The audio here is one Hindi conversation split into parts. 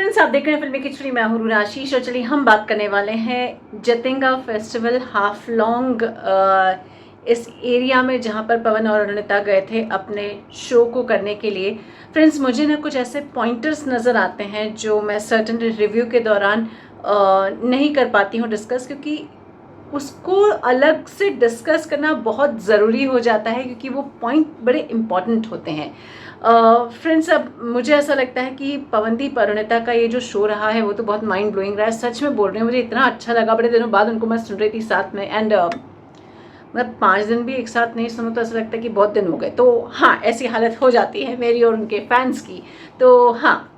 फ्रेंड्स, आप देख रहे हैं फिल्मी खिचड़ी। मैं हूं रूना आशीष और चलिए हम बात करने वाले हैं जतिंगा फेस्टिवल हाफ लॉन्ग इस एरिया में जहां पर पवन और अरुणिता गए थे अपने शो को करने के लिए। फ्रेंड्स, मुझे ना कुछ ऐसे पॉइंटर्स नज़र आते हैं जो मैं सर्टन रिव्यू के दौरान नहीं कर पाती हूँ डिस्कस, क्योंकि उसको अलग से डिस्कस करना बहुत ज़रूरी हो जाता है क्योंकि वो पॉइंट बड़े इम्पॉर्टेंट होते हैं। फ्रेंड्स, अब मुझे ऐसा लगता है कि पवनदीप अरुणिता का ये जो शो रहा है वो तो बहुत माइंड ब्लोइंग रहा है। सच में बोल रही हूँ, मुझे इतना अच्छा लगा। बड़े दिनों बाद उनको मैं सुन रही थी साथ में, एंड मतलब 5 दिन भी एक साथ नहीं सुनो तो ऐसा लगता है कि बहुत दिन हो गए। तो हाँ, ऐसी हालत हो जाती है मेरी और उनके फैंस की। तो हाँ,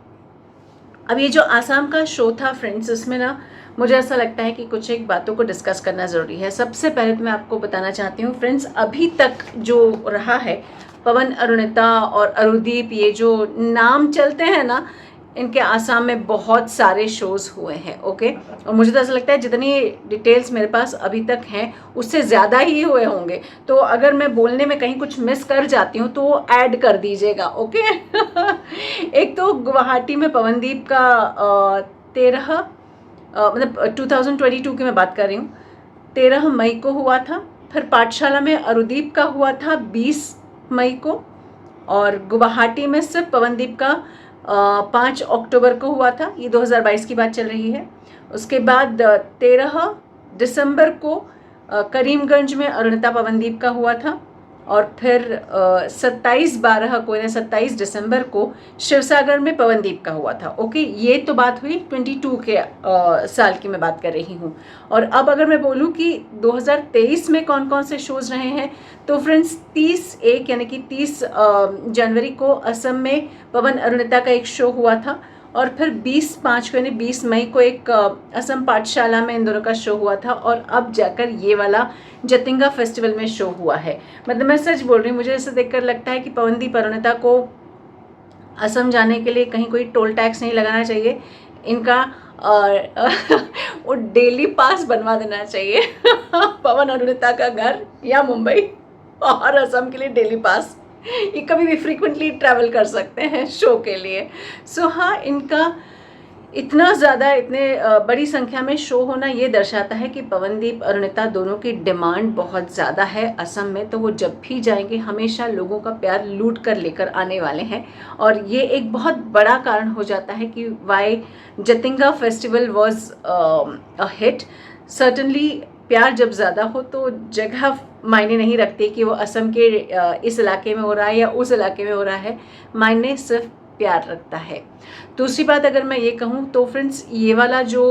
अब ये जो आसाम का शो था फ्रेंड्स, उसमें ना मुझे ऐसा लगता है कि कुछ एक बातों को डिस्कस करना ज़रूरी है। सबसे पहले तो मैं आपको बताना चाहती हूँ फ्रेंड्स, अभी तक जो रहा है पवन, अरुणिता और अरुदीप, ये जो नाम चलते हैं ना, इनके आसाम में बहुत सारे शोज़ हुए हैं। ओके, और मुझे तो ऐसा लगता है जितनी डिटेल्स मेरे पास अभी तक हैं उससे ज़्यादा ही हुए होंगे। तो अगर मैं बोलने में कहीं कुछ मिस कर जाती हूँ तो वो ऐड कर दीजिएगा। ओके एक तो गुवाहाटी में पवनदीप का 13 मतलब 2022 की मैं बात कर रही हूँ, 13 मई को हुआ था। फिर पाठशाला में अरुदीप का हुआ था 20 मई को, और गुवाहाटी में सिर्फ पवनदीप का 5 अक्टूबर को हुआ था। ये 2022 की बात चल रही है। उसके बाद 13 दिसंबर को करीमगंज में अरुणिता पवनदीप का हुआ था, और फिर 27/12 को यानी 27 दिसंबर को शिवसागर में पवनदीप का हुआ था। ओके, ये तो बात हुई 22 के साल की मैं बात कर रही हूँ। और अब अगर मैं बोलूँ कि 2023 में कौन कौन से शोज़ रहे हैं, तो फ्रेंड्स 30/1 यानी कि 30 जनवरी को असम में पवन अरुणिता का एक शो हुआ था, और फिर 20/5 को यानी 20 मई को एक असम पाठशाला में इन दोनों का शो हुआ था, और अब जाकर ये वाला जतिंगा फेस्टिवल में शो हुआ है। मतलब मैं सच बोल रही हूँ, मुझे ऐसे देखकर लगता है कि पवनदीप अरुणिता को असम जाने के लिए कहीं कोई टोल टैक्स नहीं लगाना चाहिए इनका, और वो डेली पास बनवा देना चाहिए पवन अरुणिता का घर या मुंबई और असम के लिए डेली पास, ये कभी भी फ्रीक्वेंटली ट्रैवल कर सकते हैं शो के लिए। सो हाँ, इनका इतना ज़्यादा, इतने बड़ी संख्या में शो होना ये दर्शाता है कि पवनदीप अरुणिता दोनों की डिमांड बहुत ज़्यादा है असम में। तो वो जब भी जाएंगे हमेशा लोगों का प्यार लूट कर लेकर आने वाले हैं, और ये एक बहुत बड़ा कारण हो जाता है कि why Jatinga festival was a hit. Certainly प्यार जब ज़्यादा हो तो जगह मायने नहीं रखती कि वो असम के इस इलाके में हो रहा है या उस इलाके में हो रहा है, मायने सिर्फ प्यार रखता है। दूसरी बात अगर मैं ये कहूँ तो फ्रेंड्स, ये वाला जो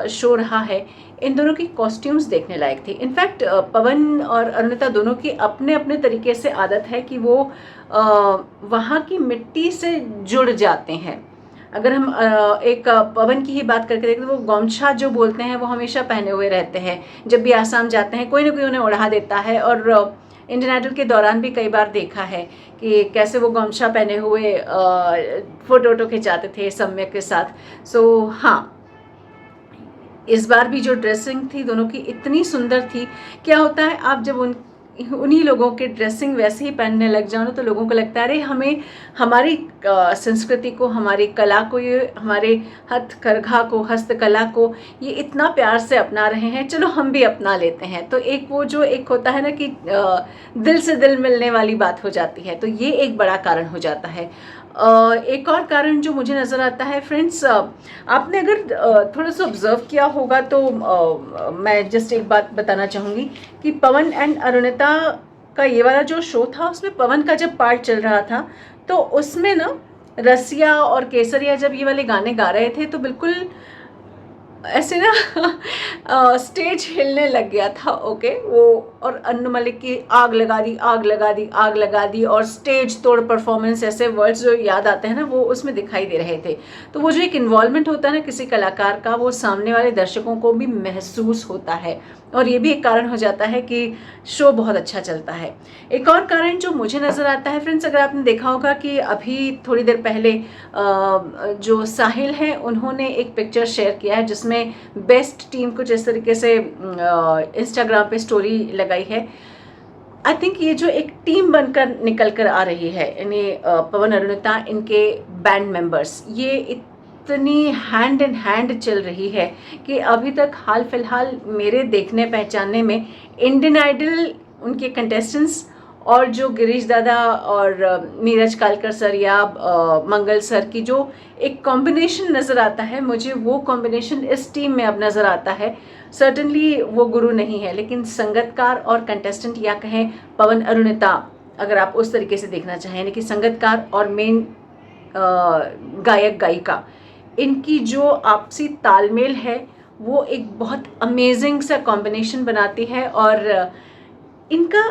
शो रहा है, इन दोनों की कॉस्ट्यूम्स देखने लायक थी। इनफैक्ट पवन और अरुणिता दोनों की अपने अपने तरीके से आदत है कि वो वहाँ की मिट्टी से जुड़ जाते हैं। अगर हम एक पवन की ही बात करके देखें तो वो गमछा जो बोलते हैं वो हमेशा पहने हुए रहते हैं। जब भी आसाम जाते हैं कोई ना कोई उन्हें ओढ़ा देता है, और इंडियन आइडल के दौरान भी कई बार देखा है कि कैसे वो गमछा पहने हुए फोटो खिंचाते थे सम्यक के साथ। सो हाँ, इस बार भी जो ड्रेसिंग थी दोनों की इतनी सुंदर थी। क्या होता है, आप जब उन्हीं लोगों के ड्रेसिंग वैसे ही पहनने लग जाओ ना, तो लोगों को लगता है अरे हमें हमारी संस्कृति को, हमारी कला को, ये हमारे हथकरघा को, हस्तकला को ये इतना प्यार से अपना रहे हैं, चलो हम भी अपना लेते हैं। तो एक वो जो एक होता है ना कि दिल से दिल मिलने वाली बात हो जाती है, तो ये एक बड़ा कारण हो जाता है। एक और कारण जो मुझे नज़र आता है फ्रेंड्स, आपने अगर थोड़ा सा ऑब्जर्व किया होगा तो मैं जस्ट एक बात बताना चाहूँगी कि पवन एंड अरुणिता का ये वाला जो शो था, उसमें पवन का जब पार्ट चल रहा था तो उसमें ना रसिया और केसरिया जब ये वाले गाने गा रहे थे तो बिल्कुल ऐसे ना स्टेज हिलने लग गया था। ओके, वो और अन्नू मलिक की आग लगा दी, आग लगा दी, आग लगा दी, और स्टेज तोड़ परफॉर्मेंस, ऐसे वर्ड्स जो याद आते हैं ना वो उसमें दिखाई दे रहे थे। तो वो जो एक इन्वॉल्वमेंट होता है ना किसी कलाकार का, वो सामने वाले दर्शकों को भी महसूस होता है, और ये भी एक कारण हो जाता है कि शो बहुत अच्छा चलता है। एक और कारण जो मुझे नज़र आता है फ्रेंड्स, अगर आपने देखा होगा कि अभी थोड़ी देर पहले जो साहिल हैं उन्होंने एक पिक्चर शेयर किया है जिसमें बेस्ट टीम कुछ इस तरीके से इंस्टाग्राम पे स्टोरी लगाई है। आई थिंक ये जो एक टीम बनकर निकल कर आ रही है, यानी पवन अरुणिता, इनके बैंड मेंबर्स, ये इतनी हैंड इन हैंड चल रही है कि अभी तक हाल फिलहाल मेरे देखने पहचानने में इंडियन आइडल उनके कंटेस्टेंट्स और जो गिरीश दादा और नीरज कालकर सर या मंगल सर की जो एक कॉम्बिनेशन नज़र आता है, मुझे वो कॉम्बिनेशन इस टीम में अब नज़र आता है। सर्टनली वो गुरु नहीं है, लेकिन संगतकार और कंटेस्टेंट या कहें पवन अरुणिता, अगर आप उस तरीके से देखना चाहें, यानी कि संगतकार और मेन गायक गायिका, इनकी जो आपसी तालमेल है वो एक बहुत अमेजिंग सा कॉम्बिनेशन बनाती है। और इनका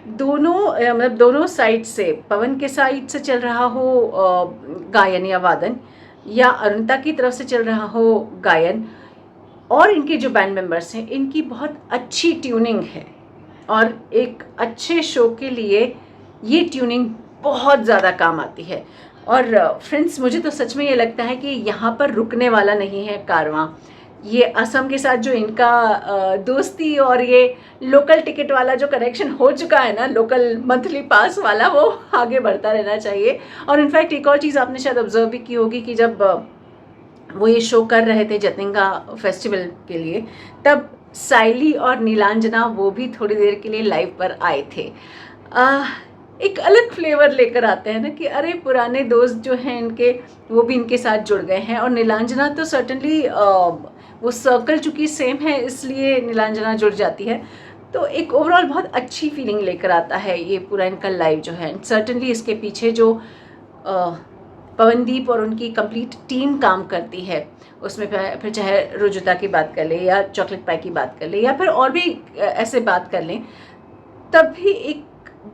दोनों मतलब दोनों साइड से, पवन के साइड से चल रहा हो गायन या वादन, या अरुणिता की तरफ से चल रहा हो गायन, और इनके जो बैंड मेंबर्स हैं इनकी बहुत अच्छी ट्यूनिंग है। और एक अच्छे शो के लिए ये ट्यूनिंग बहुत ज़्यादा काम आती है। और फ्रेंड्स, मुझे तो सच में ये लगता है कि यहाँ पर रुकने वाला नहीं है कारवां। ये असम के साथ जो इनका दोस्ती और ये लोकल टिकट वाला जो कनेक्शन हो चुका है ना, लोकल मंथली पास वाला, वो आगे बढ़ता रहना चाहिए। और इनफैक्ट एक और चीज़ आपने शायद ऑब्जर्व भी की होगी कि जब वो ये शो कर रहे थे जतिंगा फेस्टिवल के लिए, तब साइली और नीलांजना वो भी थोड़ी देर के लिए लाइव पर आए थे। एक अलग फ्लेवर लेकर आते हैं ना कि अरे पुराने दोस्त जो हैं इनके, वो भी इनके साथ जुड़ गए हैं। और नीलांजना तो सर्टनली वो सर्कल चूँकि सेम है इसलिए नीलांजना जुड़ जाती है, तो एक ओवरऑल बहुत अच्छी फीलिंग लेकर आता है ये पूरा इनका लाइव जो है। सर्टनली इसके पीछे जो पवनदीप और उनकी कंप्लीट टीम काम करती है, उसमें फिर चाहे रुजुता की बात कर ले या चॉकलेट पाई की बात कर ले या फिर और भी ऐसे बात कर लें, तब भी एक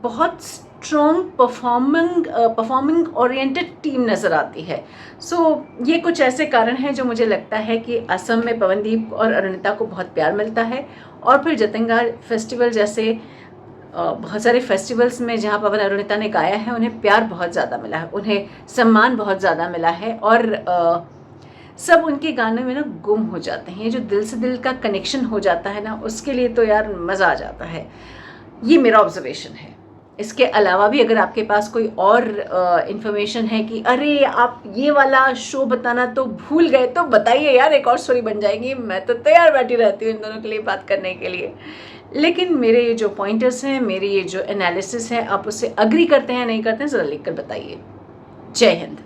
बहुत स्ट्रॉन्ग परफॉर्मिंग ओरिएंटेड टीम नज़र आती है। सो ये कुछ ऐसे कारण हैं जो मुझे लगता है कि असम में पवनदीप और अरुणिता को बहुत प्यार मिलता है। और फिर जतिंगा फेस्टिवल जैसे बहुत सारे फेस्टिवल्स में जहाँ पवन अरुणिता ने गाया है, उन्हें प्यार बहुत ज़्यादा मिला है, उन्हें सम्मान बहुत ज़्यादा मिला है। और सब उनके गाने में ना गुम हो जाते हैं। ये जो दिल से दिल का कनेक्शन हो जाता है ना, उसके लिए तो यार मज़ा आ जाता है। ये मेरा ऑब्जर्वेशन है। इसके अलावा भी अगर आपके पास कोई और इन्फॉर्मेशन है कि अरे आप ये वाला शो बताना तो भूल गए, तो बताइए यार, एक और स्टोरी बन जाएगी। मैं तो तैयार बैठी रहती हूँ इन दोनों के लिए बात करने के लिए। लेकिन मेरे ये जो पॉइंटर्स हैं, मेरे ये जो एनालिसिस है, आप उससे अग्री करते हैं नहीं करते हैं, ज़रा लिख कर बताइए। जय हिंद।